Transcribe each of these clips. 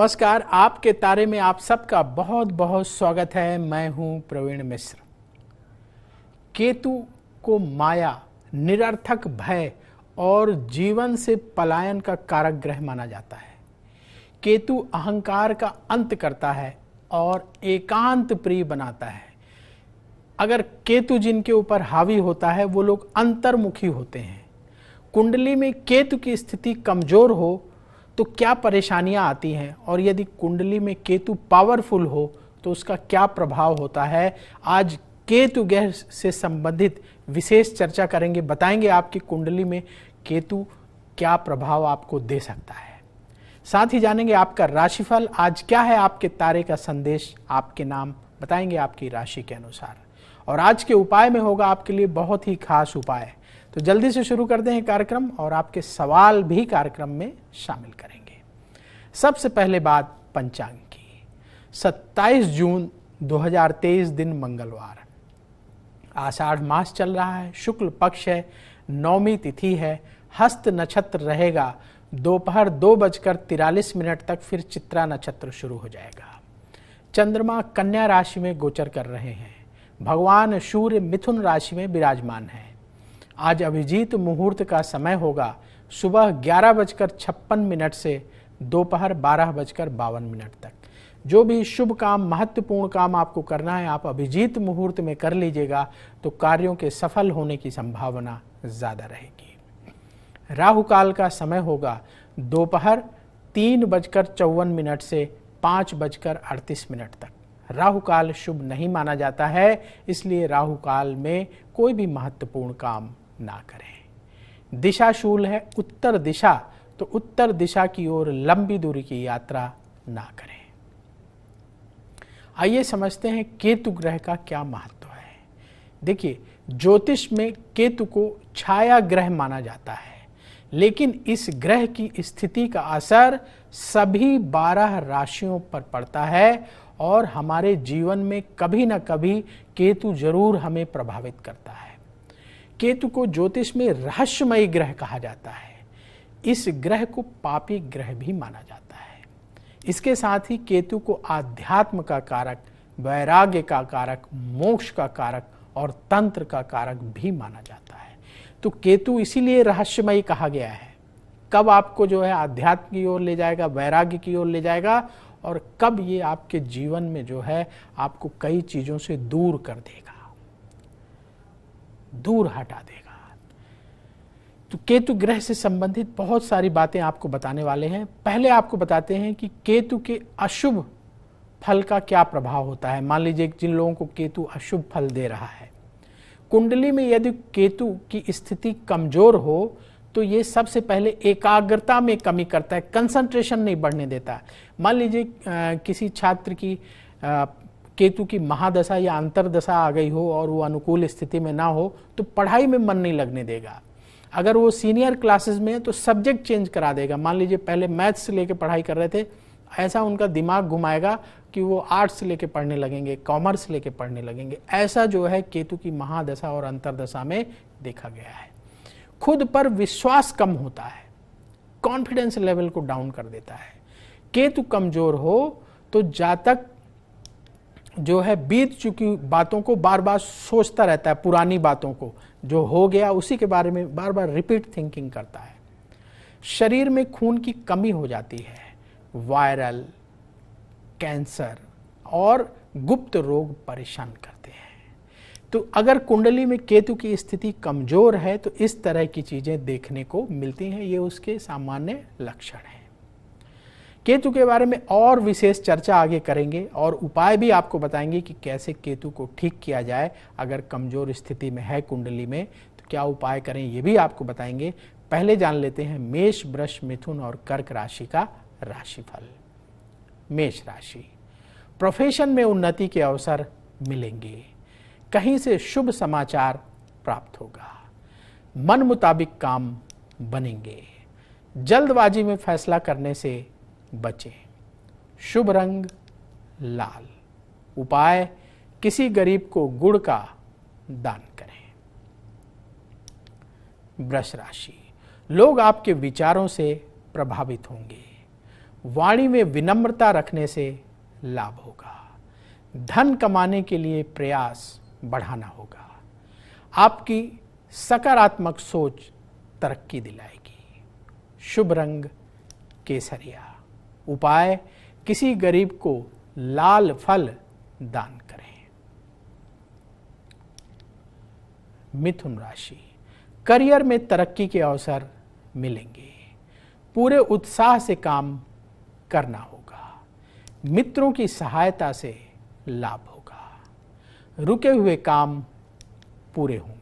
नमस्कार, आपके तारे में आप सबका बहुत बहुत स्वागत है। मैं हूं प्रवीण मिश्र। केतु को माया, निरर्थक भय और जीवन से पलायन का कारक ग्रह माना जाता है। केतु अहंकार का अंत करता है और एकांत प्रिय बनाता है। अगर केतु जिनके ऊपर हावी होता है वो लोग अंतर्मुखी होते हैं। कुंडली में केतु की स्थिति कमजोर हो तो क्या परेशानियां आती हैं, और यदि कुंडली में केतु पावरफुल हो तो उसका क्या प्रभाव होता है, आज केतु ग्रह से संबंधित विशेष चर्चा करेंगे। बताएंगे आपकी कुंडली में केतु क्या प्रभाव आपको दे सकता है। साथ ही जानेंगे आपका राशिफल, आज क्या है आपके तारे का संदेश, आपके नाम बताएंगे आपकी राशि के अनुसार। और आज के उपाय में होगा आपके लिए बहुत ही खास उपाय। तो जल्दी से शुरू करते हैं कार्यक्रम और आपके सवाल भी कार्यक्रम में शामिल करेंगे। सबसे पहले बात पंचांग की। 27 जून 2023 दिन मंगलवार, आषाढ़ मास चल रहा है, शुक्ल पक्ष है, नौमी तिथि है, हस्त नक्षत्र रहेगा दोपहर 2:43 तक, फिर चित्रा नक्षत्र शुरू हो जाएगा। चंद्रमा कन्या राशि में गोचर कर रहे हैं। भगवान सूर्य मिथुन राशि में विराजमान है। आज अभिजीत मुहूर्त का समय होगा सुबह 11:56 से दोपहर 12:52 तक। जो भी शुभ काम, महत्वपूर्ण काम आपको करना है, आप अभिजीत मुहूर्त में कर लीजिएगा तो कार्यों के सफल होने की संभावना ज्यादा रहेगी। राहु काल का समय होगा दोपहर 3:54 से 5:38 तक। राहु काल शुभ नहीं माना जाता है, इसलिए राहु काल में कोई भी महत्वपूर्ण काम ना करें। दिशाशूल है उत्तर दिशा, तो उत्तर दिशा की ओर लंबी दूरी की यात्रा ना करें। आइए समझते हैं केतु ग्रह का क्या महत्व है। देखिए, ज्योतिष में केतु को छाया ग्रह माना जाता है, लेकिन इस ग्रह की स्थिति का असर सभी 12 राशियों पर पड़ता है और हमारे जीवन में कभी ना कभी केतु जरूर हमें प्रभावित करता है। केतु को ज्योतिष में रहस्यमयी ग्रह कहा जाता है। इस ग्रह को पापी ग्रह भी माना जाता है। इसके साथ ही केतु को आध्यात्म का कारक, वैराग्य का कारक, मोक्ष का कारक और तंत्र का कारक भी माना जाता है। तो केतु इसीलिए रहस्यमयी कहा गया है। कब आपको जो है आध्यात्म की ओर ले जाएगा, वैराग्य की ओर ले जाएगा, और कब ये आपके जीवन में जो है आपको कई चीजों से दूर कर देगा, दूर हटा देगा। तो केतु ग्रह से संबंधित बहुत सारी बातें आपको बताने वाले हैं। पहले आपको बताते हैं कि केतु के अशुभ फल का क्या प्रभाव होता है। मान लीजिए जिन लोगों को केतु अशुभ फल दे रहा है, कुंडली में यदि केतु की स्थिति कमजोर हो तो ये सबसे पहले एकाग्रता में कमी करता है, कंसंट्रेशन नहीं बढ़ने देता। मान लीजिए किसी छात्र की केतु की महादशा या अंतरदशा आ गई हो और वो अनुकूल स्थिति में ना हो तो पढ़ाई में मन नहीं लगने देगा। अगर वो सीनियर क्लासेस में है तो सब्जेक्ट चेंज करा देगा। मान लीजिए पहले मैथ्स से लेके पढ़ाई कर रहे थे, ऐसा उनका दिमाग घुमाएगा कि वो आर्ट्स से लेके पढ़ने लगेंगे, कॉमर्स लेके पढ़ने लगेंगे। ऐसा जो है केतु की महादशा और अंतरदशा में देखा गया है। खुद पर विश्वास कम होता है, कॉन्फिडेंस लेवल को डाउन कर देता है। केतु कमजोर हो तो जातक जो है बीत चुकी बातों को बार बार सोचता रहता है, पुरानी बातों को, जो हो गया उसी के बारे में बार बार रिपीट थिंकिंग करता है। शरीर में खून की कमी हो जाती है। वायरल, कैंसर और गुप्त रोग परेशान करते हैं। तो अगर कुंडली में केतु की स्थिति कमजोर है तो इस तरह की चीजें देखने को मिलती हैं। ये उसके सामान्य लक्षण हैं। केतु के बारे में और विशेष चर्चा आगे करेंगे और उपाय भी आपको बताएंगे कि कैसे केतु को ठीक किया जाए। अगर कमजोर स्थिति में है कुंडली में तो क्या उपाय करें, ये भी आपको बताएंगे। पहले जान लेते हैं मेष, वृष, मिथुन और कर्क राशि का राशिफल। मेष राशि, प्रोफेशन में उन्नति के अवसर मिलेंगे। कहीं से शुभ समाचार प्राप्त होगा। मन मुताबिक काम बनेंगे। जल्दबाजी में फैसला करने से बचें। शुभ रंग लाल। उपाय, किसी गरीब को गुड़ का दान करें। वृष राशि, लोग आपके विचारों से प्रभावित होंगे। वाणी में विनम्रता रखने से लाभ होगा। धन कमाने के लिए प्रयास बढ़ाना होगा। आपकी सकारात्मक सोच तरक्की दिलाएगी। शुभ रंग केसरिया। उपाय, किसी गरीब को लाल फल दान करें। मिथुन राशि, करियर में तरक्की के अवसर मिलेंगे। पूरे उत्साह से काम करना होगा। मित्रों की सहायता से लाभ होगा। रुके हुए काम पूरे होंगे।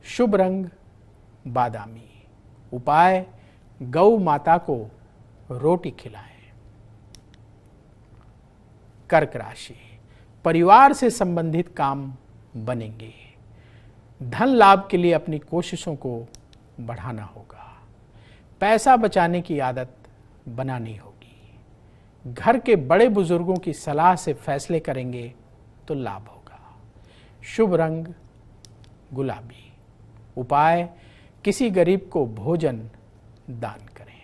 शुभ रंग बादामी। उपाय, गौ माता को रोटी खिलाएं। कर्क राशि, परिवार से संबंधित काम बनेंगे। धन लाभ के लिए अपनी कोशिशों को बढ़ाना होगा। पैसा बचाने की आदत बनानी होगी। घर के बड़े बुजुर्गों की सलाह से फैसले करेंगे तो लाभ होगा। शुभ रंग गुलाबी। उपाय, किसी गरीब को भोजन दान करें।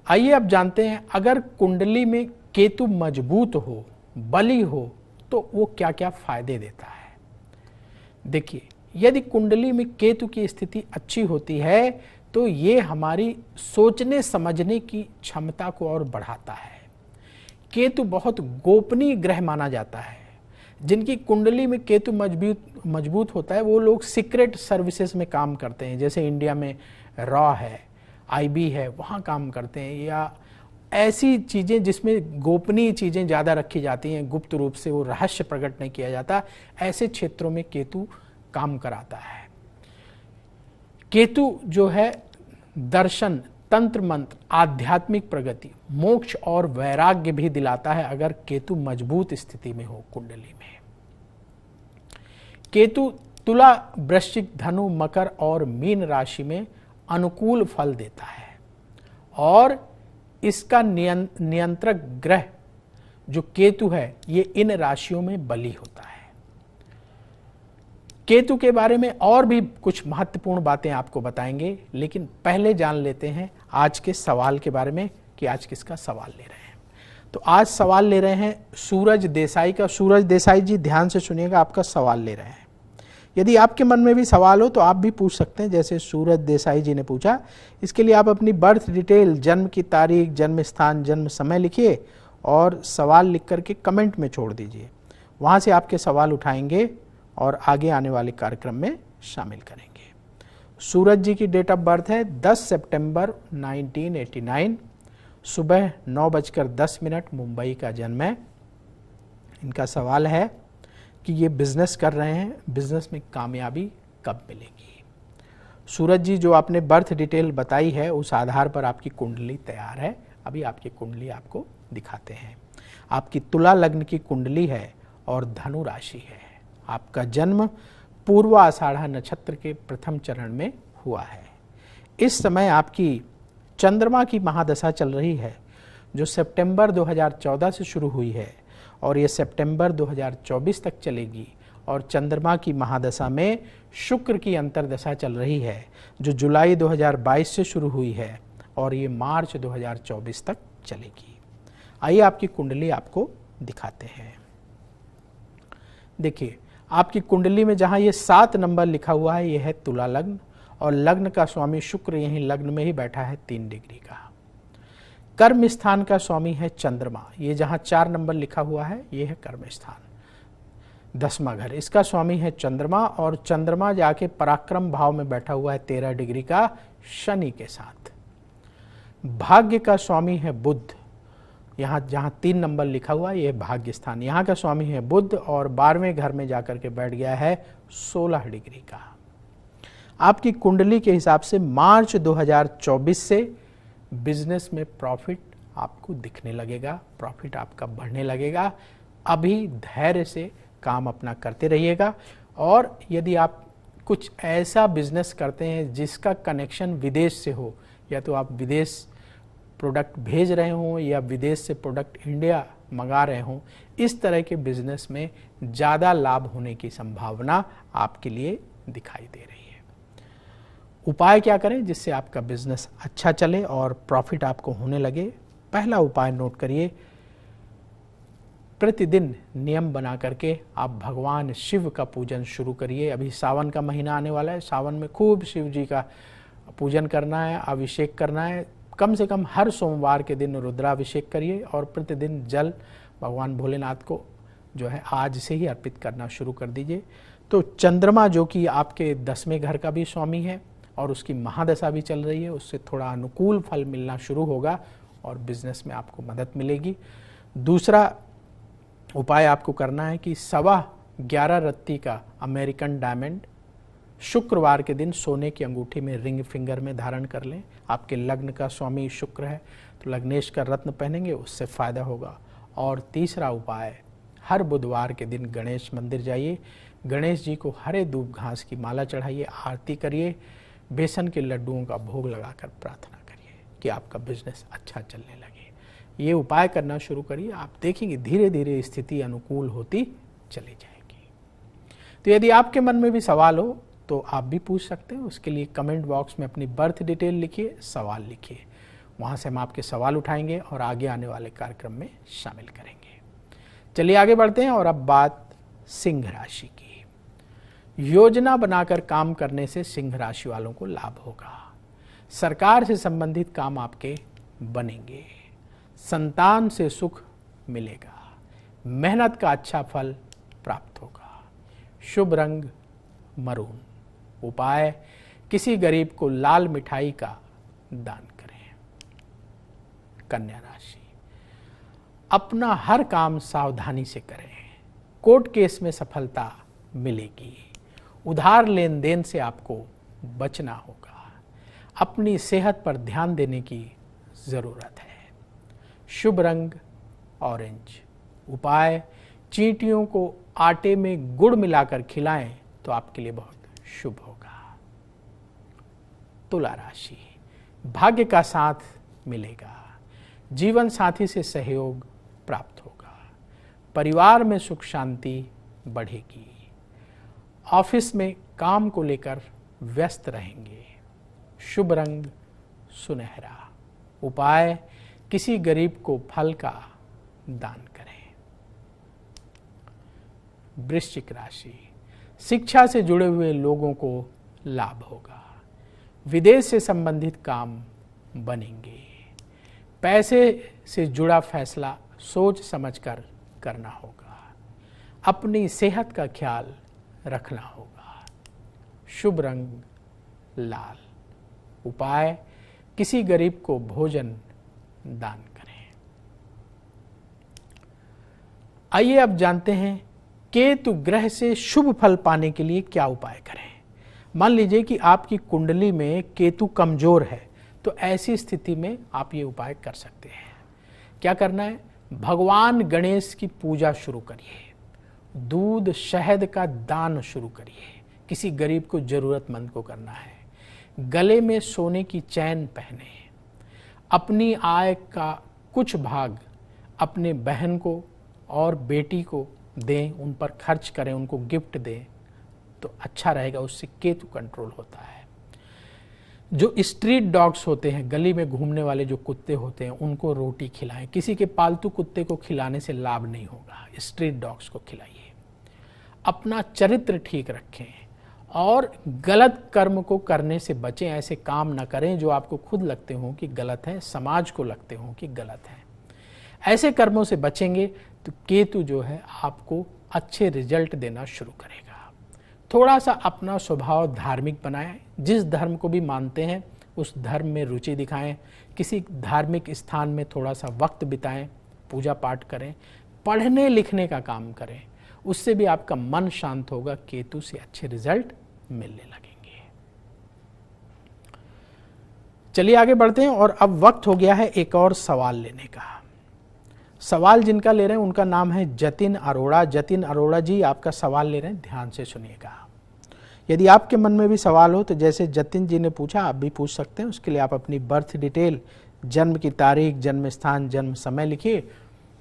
आइए अब जानते हैं, अगर कुंडली में केतु मजबूत हो, बली हो, तो वो क्या क्या फायदे देता है। देखिए, यदि कुंडली में केतु की स्थिति अच्छी होती है तो ये हमारी सोचने समझने की क्षमता को और बढ़ाता है। केतु बहुत गोपनीय ग्रह माना जाता है। जिनकी कुंडली में केतु मजबूत होता है वो लोग सीक्रेट सर्विसेज में काम करते हैं। जैसे इंडिया में रॉ है, आईबी है, वहाँ काम करते हैं, या ऐसी चीज़ें जिसमें गोपनीय चीज़ें ज़्यादा रखी जाती हैं, गुप्त रूप से वो रहस्य प्रकट नहीं किया जाता, ऐसे क्षेत्रों में केतु काम कराता है। केतु जो है दर्शन, तंत्र मंत्र, आध्यात्मिक प्रगति, मोक्ष और वैराग्य भी दिलाता है अगर केतु मजबूत स्थिति में हो कुंडली में। केतु तुला, वृश्चिक, धनु, मकर और मीन राशि में अनुकूल फल देता है और इसका नियंत्रक ग्रह जो केतु है ये इन राशियों में बली होता है। केतु के बारे में और भी कुछ महत्वपूर्ण बातें आपको बताएंगे, लेकिन पहले जान लेते हैं आज के सवाल के बारे में कि आज किसका सवाल ले रहे हैं। तो आज सवाल ले रहे हैं सूरज देसाई का। सूरज देसाई जी ध्यान से सुनिएगा, आपका सवाल ले रहे हैं। यदि आपके मन में भी सवाल हो तो आप भी पूछ सकते हैं, जैसे सूरज देसाई जी ने पूछा। इसके लिए आप अपनी बर्थ डिटेल, जन्म की तारीख, जन्म स्थान, जन्म समय लिखिए और सवाल लिख करके कमेंट में छोड़ दीजिए। वहाँ से आपके सवाल उठाएंगे और आगे आने वाले कार्यक्रम में शामिल करेंगे। सूरज जी की डेट ऑफ बर्थ है 10 सितंबर 1989, सुबह 9:10 मुंबई का जन्म है। इनका सवाल है कि ये बिजनेस कर रहे हैं, बिजनेस में कामयाबी कब मिलेगी। सूरज जी, जो आपने बर्थ डिटेल बताई है उस आधार पर आपकी कुंडली तैयार है। अभी आपकी कुंडली आपको दिखाते हैं। आपकी तुला लग्न की कुंडली है और धनु राशि है। आपका जन्म पूर्व आषाढ़ा नक्षत्र के प्रथम चरण में हुआ है। इस समय आपकी चंद्रमा की महादशा चल रही है जो सितंबर 2014 से शुरू हुई है और ये सितंबर 2024 तक चलेगी। और चंद्रमा की महादशा में शुक्र की अंतर्दशा चल रही है जो जुलाई 2022 से शुरू हुई है और ये मार्च 2024 तक चलेगी। आइए आपकी कुंडली आपको दिखाते हैं। देखिए, आपकी कुंडली में जहां ये 7 नंबर लिखा हुआ है ये है तुला लग्न और लग्न का स्वामी शुक्र यहीं लग्न में ही बैठा है 3 डिग्री का। कर्म स्थान का स्वामी है चंद्रमा, ये जहां 4 नंबर लिखा हुआ है ये है कर्म स्थान, 10वां घर, इसका स्वामी है चंद्रमा और चंद्रमा जाके पराक्रम भाव में बैठा हुआ है 13 डिग्री का शनि के साथ। भाग्य का स्वामी है बुध, यहाँ जहाँ 3 नंबर लिखा हुआ है ये भाग्य स्थान, यहाँ का स्वामी है बुध और 12वें घर में जाकर के बैठ गया है 16 डिग्री का। आपकी कुंडली के हिसाब से मार्च 2024 से बिजनेस में प्रॉफिट आपको दिखने लगेगा, प्रॉफिट आपका बढ़ने लगेगा। अभी धैर्य से काम अपना करते रहिएगा और यदि आप कुछ ऐसा बिजनेस करते हैं जिसका कनेक्शन विदेश से हो, या तो आप विदेश प्रोडक्ट भेज रहे हों या विदेश से प्रोडक्ट इंडिया मंगा रहे हों, इस तरह के बिजनेस में ज़्यादा लाभ होने की संभावना आपके लिए दिखाई दे रही है। उपाय क्या करें जिससे आपका बिजनेस अच्छा चले और प्रॉफिट आपको होने लगे। पहला उपाय नोट करिए, प्रतिदिन नियम बना करके आप भगवान शिव का पूजन शुरू करिए। अभी सावन का महीना आने वाला है, सावन में खूब शिव जी का पूजन करना है, अभिषेक करना है। कम से कम हर सोमवार के दिन रुद्राभिषेक करिए और प्रतिदिन जल भगवान भोलेनाथ को जो है आज से ही अर्पित करना शुरू कर दीजिए। तो चंद्रमा जो कि आपके 10वें घर का भी स्वामी है और उसकी महादशा भी चल रही है, उससे थोड़ा अनुकूल फल मिलना शुरू होगा और बिजनेस में आपको मदद मिलेगी। दूसरा उपाय आपको करना है कि 11.25 रत्ती का अमेरिकन डायमंड शुक्रवार के दिन सोने की अंगूठी में रिंग फिंगर में धारण कर लें। आपके लग्न का स्वामी शुक्र है तो लग्नेश का रत्न पहनेंगे, उससे फायदा होगा। और तीसरा उपाय, हर बुधवार के दिन गणेश मंदिर जाइए, गणेश जी को हरे दूब घास की माला चढ़ाइए, आरती करिए, बेसन के लड्डुओं का भोग लगाकर प्रार्थना करिए कि आपका बिजनेस अच्छा चलने लगे। ये उपाय करना शुरू करिए, आप देखेंगे धीरे धीरे स्थिति अनुकूल होती चली जाएगी। तो यदि आपके मन में भी सवाल हो तो आप भी पूछ सकते हैं। उसके लिए कमेंट बॉक्स में अपनी बर्थ डिटेल लिखिए, सवाल लिखिए, वहाँ से हम आपके सवाल उठाएंगे और आगे आने वाले कार्यक्रम में शामिल करेंगे। चलिए आगे बढ़ते हैं और अब बात सिंह राशि की। योजना बनाकर काम करने से सिंह राशि वालों को लाभ होगा। सरकार से संबंधित काम आपके बनेंगे। संतान से सुख मिलेगा। मेहनत का अच्छा फल प्राप्त होगा। शुभ रंग मरून। उपाय, किसी गरीब को लाल मिठाई का दान करें। कन्या राशि, अपना हर काम सावधानी से करें। कोर्ट केस में सफलता मिलेगी। उधार लेन देन से आपको बचना होगा। अपनी सेहत पर ध्यान देने की जरूरत है। शुभ रंग ऑरेंज। उपाय, चींटियों को आटे में गुड़ मिलाकर खिलाएं तो आपके लिए बहुत शुभ होगा। तुला राशि, भाग्य का साथ मिलेगा। जीवन साथी से सहयोग प्राप्त होगा। परिवार में सुख शांति बढ़ेगी। ऑफिस में काम को लेकर व्यस्त रहेंगे। शुभ रंग सुनहरा। उपाय, किसी गरीब को फल का दान करें। वृश्चिक राशि, शिक्षा से जुड़े हुए लोगों को लाभ होगा। विदेश से संबंधित काम बनेंगे। पैसे से जुड़ा फैसला सोच समझकर करना होगा। अपनी सेहत का ख्याल रखना होगा। शुभ रंग लाल। उपाय, किसी गरीब को भोजन दान करें। आइए अब जानते हैं केतु ग्रह से शुभ फल पाने के लिए क्या उपाय करें। मान लीजिए कि आपकी कुंडली में केतु कमजोर है तो ऐसी स्थिति में आप ये उपाय कर सकते हैं। क्या करना है, भगवान गणेश की पूजा शुरू करिए। दूध शहद का दान शुरू करिए। किसी गरीब को जरूरतमंद को करना है। गले में सोने की चैन पहने। अपनी आय का कुछ भाग अपने बहन को और बेटी को दें, उन पर खर्च करें, उनको गिफ्ट दें तो अच्छा रहेगा। उससे केतु कंट्रोल होता है। जो स्ट्रीट डॉग्स होते हैं, गली में घूमने वाले जो कुत्ते होते हैं, उनको रोटी खिलाएं। किसी के पालतू कुत्ते को खिलाने से लाभ नहीं होगा, स्ट्रीट डॉग्स को खिलाइए। अपना चरित्र ठीक रखें और गलत कर्म को करने से बचें। ऐसे काम न करें जो आपको खुद लगते हों कि गलत है, समाज को लगते हों कि गलत है। ऐसे कर्मों से बचेंगे तो केतु जो है आपको अच्छे रिजल्ट देना शुरू करेगा। थोड़ा सा अपना स्वभाव धार्मिक बनाएं। जिस धर्म को भी मानते हैं उस धर्म में रुचि दिखाएं। किसी धार्मिक स्थान में थोड़ा सा वक्त बिताएं, पूजा पाठ करें, पढ़ने लिखने का काम करें। उससे भी आपका मन शांत होगा। केतु से अच्छे रिजल्ट मिलने लगेंगे। चलिए आगे बढ़ते हैं और अब वक्त हो गया है एक और सवाल लेने का। सवाल जिनका ले रहे हैं उनका नाम है जतिन अरोड़ा। जतिन अरोड़ा जी आपका सवाल ले रहे हैं, ध्यान से सुनिएगा। यदि आपके मन में भी सवाल हो तो जैसे जतिन जी ने पूछा आप भी पूछ सकते हैं। उसके लिए आप अपनी बर्थ डिटेल, जन्म की तारीख, जन्म स्थान, जन्म समय लिखिए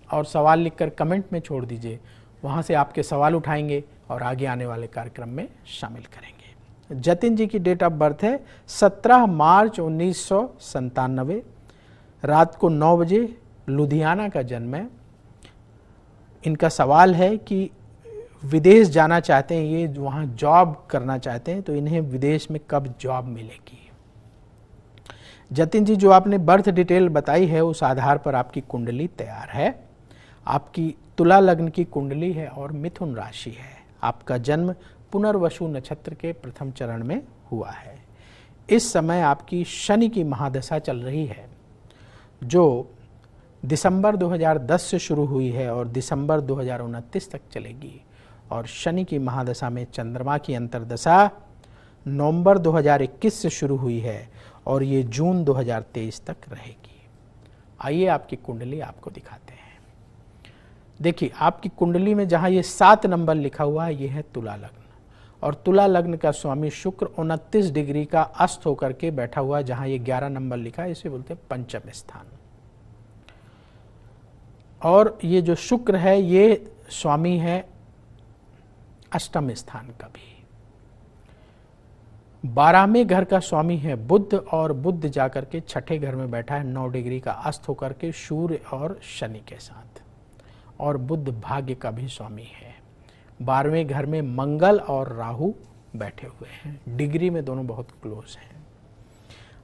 और सवाल लिखकर कमेंट में छोड़ दीजिए। वहाँ से आपके सवाल उठाएंगे और आगे आने वाले कार्यक्रम में शामिल करेंगे। जतिन जी की डेट ऑफ बर्थ है 17 मार्च 1997, रात को 9 बजे लुधियाना का जन्म है। इनका सवाल है कि विदेश जाना चाहते हैं, ये वहाँ जॉब करना चाहते हैं, तो इन्हें विदेश में कब जॉब मिलेगी। जतिन जी, जो आपने बर्थ डिटेल बताई है उस आधार पर आपकी कुंडली तैयार है। आपकी तुला लग्न की कुंडली है और मिथुन राशि है। आपका जन्म पुनर्वसु नक्षत्र के प्रथम चरण में हुआ है। इस समय आपकी शनि की महादशा चल रही है, जो दिसंबर 2010 से शुरू हुई है और दिसंबर 2029 तक चलेगी। और शनि की महादशा में चंद्रमा की अंतर्दशा नवंबर 2021 से शुरू हुई है और ये जून 2023 तक रहेगी। आइए आपकी कुंडली आपको दिखाते हैं। देखिए, आपकी कुंडली में जहाँ ये 7 नंबर लिखा हुआ है, ये है तुला लग्न, और तुला लग्न का स्वामी शुक्र 29 डिग्री का अस्त होकर के बैठा हुआ है। जहाँ ये 11 नंबर लिखा है, इसे बोलते हैं पंचम स्थान। और ये जो शुक्र है, ये स्वामी है अष्टम स्थान का भी। 12वें घर का स्वामी है बुध, और बुध जाकर के 6ठे घर में बैठा है 9 डिग्री का अस्त होकर के सूर्य और शनि के साथ। और बुध भाग्य का भी स्वामी है। 12वें घर में मंगल और राहु बैठे हुए हैं। डिग्री में दोनों बहुत क्लोज हैं।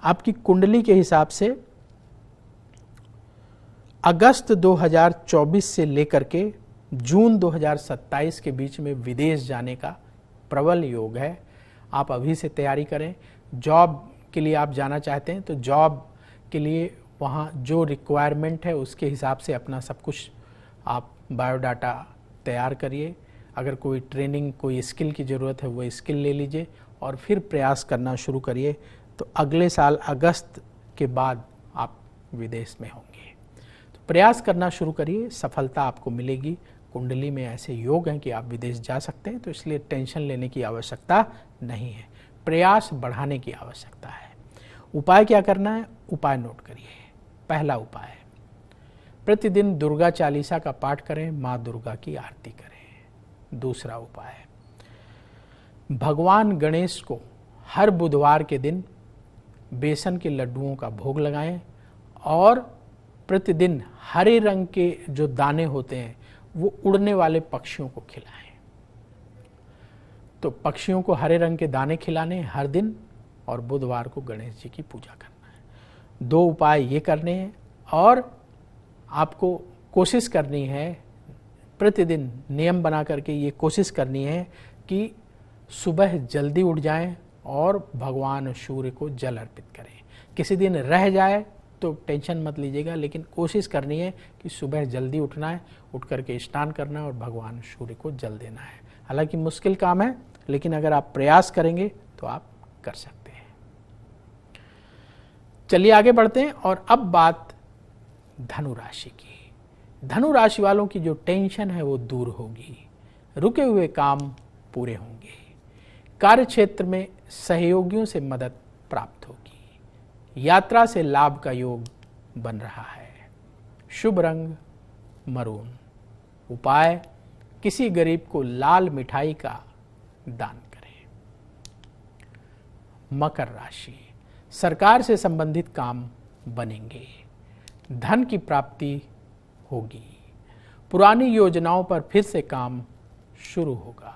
आपकी कुंडली के हिसाब से अगस्त 2024 से लेकर के जून 2027 के बीच में विदेश जाने का प्रबल योग है। आप अभी से तैयारी करें। जॉब के लिए आप जाना चाहते हैं तो जॉब के लिए वहाँ जो रिक्वायरमेंट है उसके हिसाब से अपना सब कुछ आप बायोडाटा तैयार करिए। अगर कोई ट्रेनिंग, कोई स्किल की ज़रूरत है, वो स्किल ले लीजिए और फिर प्रयास करना शुरू करिए। तो अगले साल अगस्त के बाद आप विदेश में होंगे। तो प्रयास करना शुरू करिए, सफलता आपको मिलेगी। कुंडली में ऐसे योग हैं कि आप विदेश जा सकते हैं, तो इसलिए टेंशन लेने की आवश्यकता नहीं है। प्रयास बढ़ाने की आवश्यकता है। उपाय क्या करना है? उपाय नोट करिए। पहला उपाय, प्रतिदिन दुर्गा चालीसा का पाठ करें, माँ दुर्गा की आरती करें। दूसरा उपाय, भगवान गणेश को हर बुधवार के दिन बेसन के लड्डुओं का भोग लगाएं और प्रतिदिन हरे रंग के जो दाने होते हैं वो उड़ने वाले पक्षियों को खिलाएं। तो पक्षियों को हरे रंग के दाने खिलाने हर दिन, और बुधवार को गणेश जी की पूजा करना है। 2 उपाय ये करने हैं। और आपको कोशिश करनी है, प्रतिदिन नियम बना करके ये कोशिश करनी है कि सुबह जल्दी उठ जाएं और भगवान सूर्य को जल अर्पित करें। किसी दिन रह जाए तो टेंशन मत लीजिएगा, लेकिन कोशिश करनी है कि सुबह जल्दी उठना है, उठ करके स्नान करना है और भगवान सूर्य को जल देना है। हालांकि मुश्किल काम है, लेकिन अगर आप प्रयास करेंगे तो आप कर सकते हैं। चलिए आगे बढ़ते हैं। और अब बात धनु राशि की। धनु राशि वालों की जो टेंशन है वो दूर होगी, रुके हुए काम पूरे होंगे, कार्य क्षेत्र में सहयोगियों से मदद प्राप्त होगी, यात्रा से लाभ का योग बन रहा है। शुभ रंग मरून। उपाय, किसी गरीब को लाल मिठाई का दान करें। मकर राशि, सरकार से संबंधित काम बनेंगे, धन की प्राप्ति होगी, पुरानी योजनाओं पर फिर से काम शुरू होगा,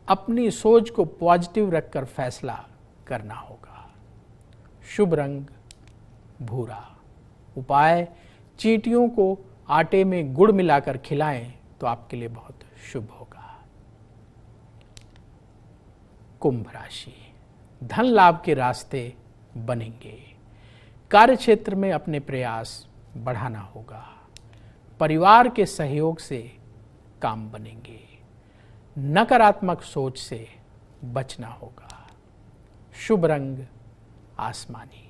अपनी सोच को पॉजिटिव रखकर फैसला करना होगा। शुभ रंग भूरा। उपाय, चींटियों को आटे में गुड़ मिलाकर खिलाएं तो आपके लिए बहुत शुभ होगा। कुंभ राशि, धन लाभ के रास्ते बनेंगे, कार्य क्षेत्र में अपने प्रयास बढ़ाना होगा, परिवार के सहयोग से काम बनेंगे, नकारात्मक सोच से बचना होगा। शुभ रंग आसमानी।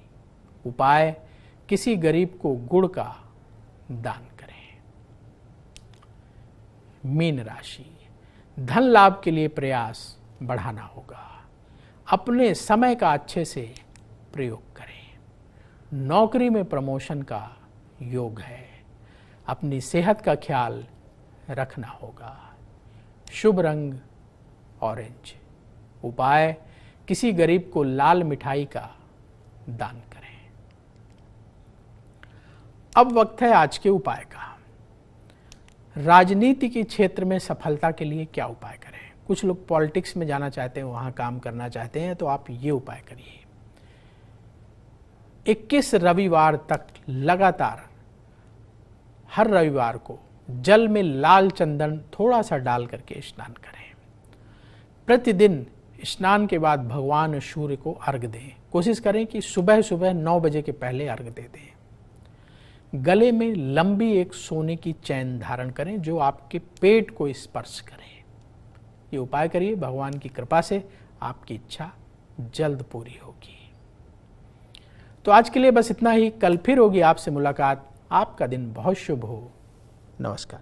उपाय, किसी गरीब को गुड़ का दान करें। मीन राशि, धन लाभ के लिए प्रयास बढ़ाना होगा, अपने समय का अच्छे से प्रयोग करें, नौकरी में प्रमोशन का योग है, अपनी सेहत का ख्याल रखना होगा। शुभ रंग ऑरेंज। उपाय, किसी गरीब को लाल मिठाई का दान करें। अब वक्त है आज के उपाय का। राजनीति के क्षेत्र में सफलता के लिए क्या उपाय करें? कुछ लोग पॉलिटिक्स में जाना चाहते हैं, वहां काम करना चाहते हैं, तो आप ये उपाय करिए। 21 रविवार तक लगातार हर रविवार को जल में लाल चंदन थोड़ा सा डाल करके स्नान करें। प्रतिदिन स्नान के बाद भगवान सूर्य को अर्घ दें। कोशिश करें कि सुबह सुबह 9 बजे के पहले अर्घ दे दें। गले में लंबी एक सोने की चैन धारण करें जो आपके पेट को स्पर्श करे। ये उपाय करिए, भगवान की कृपा से आपकी इच्छा जल्द पूरी होगी। तो आज के लिए बस इतना ही। कल फिर होगी आपसे मुलाकात। आपका दिन बहुत शुभ हो। नमस्कार।